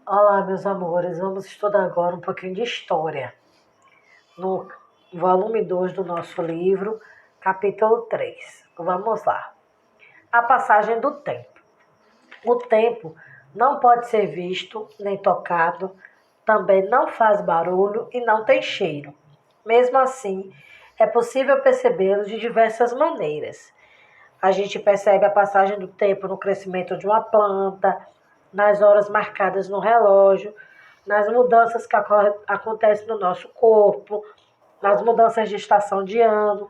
Olá, meus amores. Vamos estudar agora um pouquinho de história. No volume 2 do nosso livro, capítulo 3. Vamos lá. A passagem do tempo. O tempo não pode ser visto nem tocado, também não faz barulho e não tem cheiro. Mesmo assim, é possível percebê-lo de diversas maneiras. A gente percebe a passagem do tempo no crescimento de uma planta, nas horas marcadas no relógio, nas mudanças que acontecem no nosso corpo, nas mudanças de estação de ano.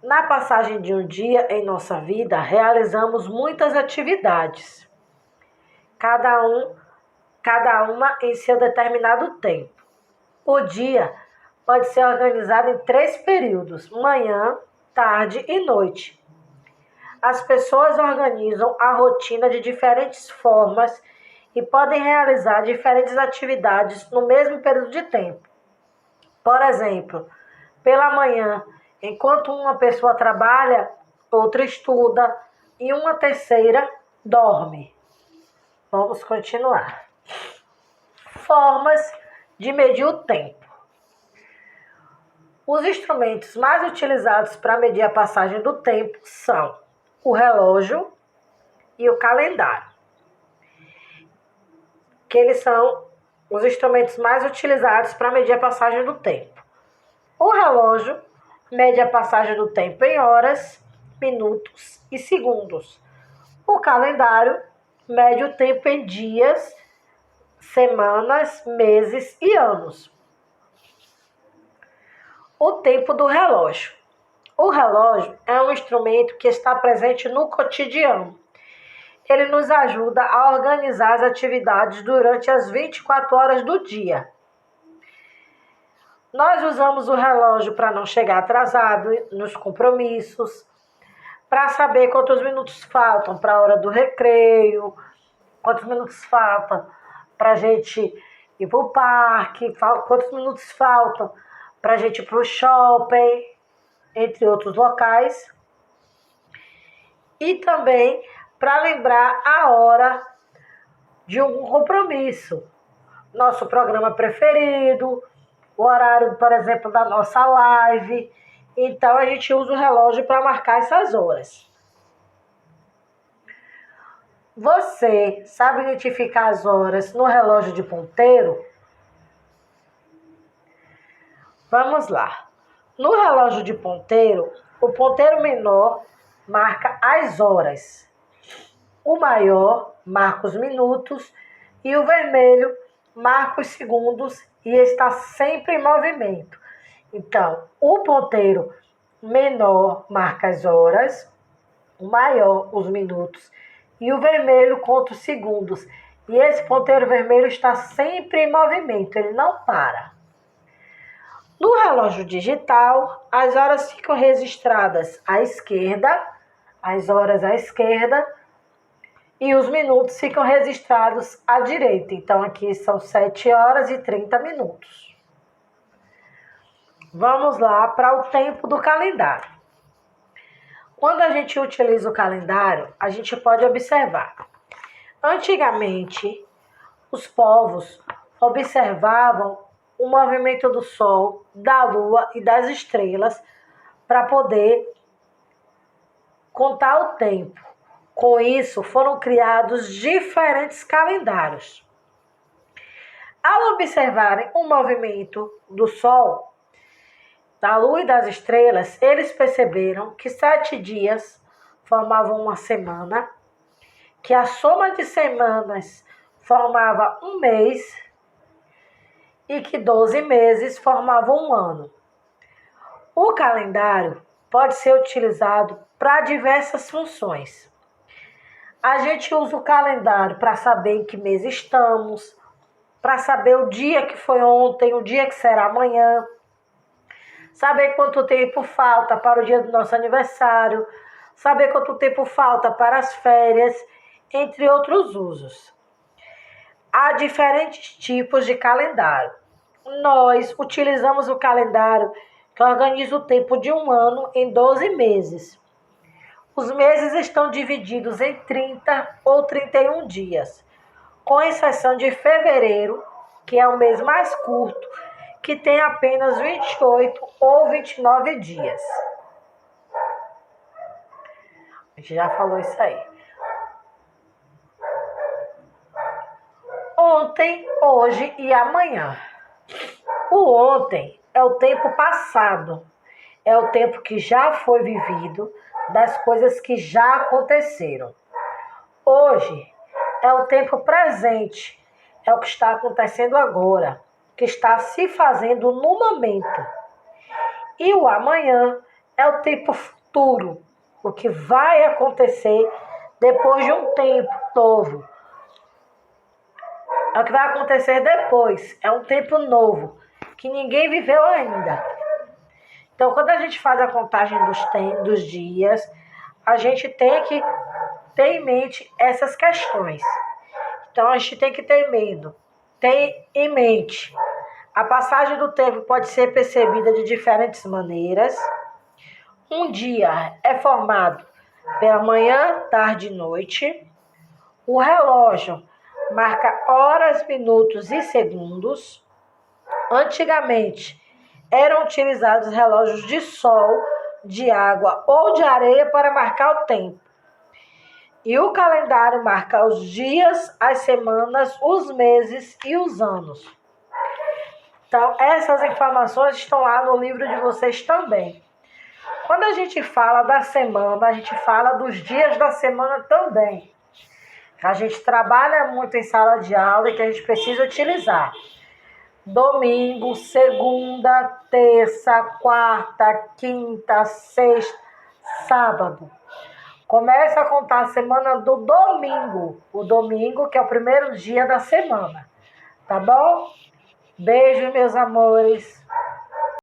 Na passagem de um dia em nossa vida, realizamos muitas atividades, cada uma em seu determinado tempo. O dia pode ser organizado em 3 períodos: manhã, tarde e noite. As pessoas organizam a rotina de diferentes formas e podem realizar diferentes atividades no mesmo período de tempo. Por exemplo, pela manhã, enquanto uma pessoa trabalha, outra estuda e uma terceira dorme. Vamos continuar. Formas de medir o tempo. Os instrumentos mais utilizados para medir a passagem do tempo são o relógio e o calendário, que eles são os instrumentos mais utilizados para medir a passagem do tempo. O relógio mede a passagem do tempo em horas, minutos e segundos. O calendário mede o tempo em dias, semanas, meses e anos. O tempo do relógio. O relógio é um instrumento que está presente no cotidiano. Ele nos ajuda a organizar as atividades durante as 24 horas do dia. Nós usamos o relógio para não chegar atrasado nos compromissos, para saber quantos minutos faltam para a hora do recreio, quantos minutos faltam para a gente ir para o parque, quantos minutos faltam para a gente ir para o shopping, entre outros locais. E também para lembrar a hora de um compromisso. Nosso programa preferido, o horário, por exemplo, da nossa live. Então, a gente usa o relógio para marcar essas horas. Você sabe identificar as horas no relógio de ponteiro? Vamos lá. No relógio de ponteiro, o ponteiro menor marca as horas, o maior marca os minutos e o vermelho marca os segundos e está sempre em movimento. Então, o ponteiro menor marca as horas, o maior os minutos e o vermelho conta os segundos. E esse ponteiro vermelho está sempre em movimento, ele não para. No relógio digital, as horas ficam registradas à esquerda, as horas à esquerda, e os minutos ficam registrados à direita. Então, aqui são 7 horas e 30 minutos. Vamos lá para o tempo do calendário. Quando a gente utiliza o calendário, a gente pode observar. Antigamente, os povos observavam o movimento do Sol, da Lua e das estrelas para poder contar o tempo. Com isso, foram criados diferentes calendários. Ao observarem o movimento do Sol, da Lua e das estrelas, eles perceberam que 7 dias formavam uma semana, que a soma de semanas formava um mês e que 12 meses formavam um ano. O calendário pode ser utilizado para diversas funções. A gente usa o calendário para saber em que mês estamos, para saber o dia que foi ontem, o dia que será amanhã, saber quanto tempo falta para o dia do nosso aniversário, saber quanto tempo falta para as férias, entre outros usos. Há diferentes tipos de calendário. Nós utilizamos o calendário que organiza o tempo de um ano em 12 meses. Os meses estão divididos em 30 ou 31 dias, com exceção de fevereiro, que é o mês mais curto, que tem apenas 28 ou 29 dias. A gente já falou isso aí. Ontem, hoje e amanhã. O ontem é o tempo passado, é o tempo que já foi vivido, das coisas que já aconteceram. Hoje é o tempo presente, é o que está acontecendo agora, que está se fazendo no momento. E o amanhã é o tempo futuro, o que vai acontecer depois de um tempo novo. É o que vai acontecer depois, é um tempo novo, que ninguém viveu ainda. Então, quando a gente faz a contagem dos dias, a gente tem que ter em mente essas questões. Então, a gente tem que ter em mente. A passagem do tempo pode ser percebida de diferentes maneiras. Um dia é formado pela manhã, tarde e noite. O relógio marca horas, minutos e segundos. Antigamente, eram utilizados relógios de sol, de água ou de areia para marcar o tempo. E o calendário marca os dias, as semanas, os meses e os anos. Então, essas informações estão lá no livro de vocês também. Quando a gente fala da semana, a gente fala dos dias da semana também. A gente trabalha muito em sala de aula e que a gente precisa utilizar. Domingo, segunda, terça, quarta, quinta, sexta, sábado. Começa a contar a semana do domingo. O domingo, que é o primeiro dia da semana. Tá bom? Beijo, meus amores.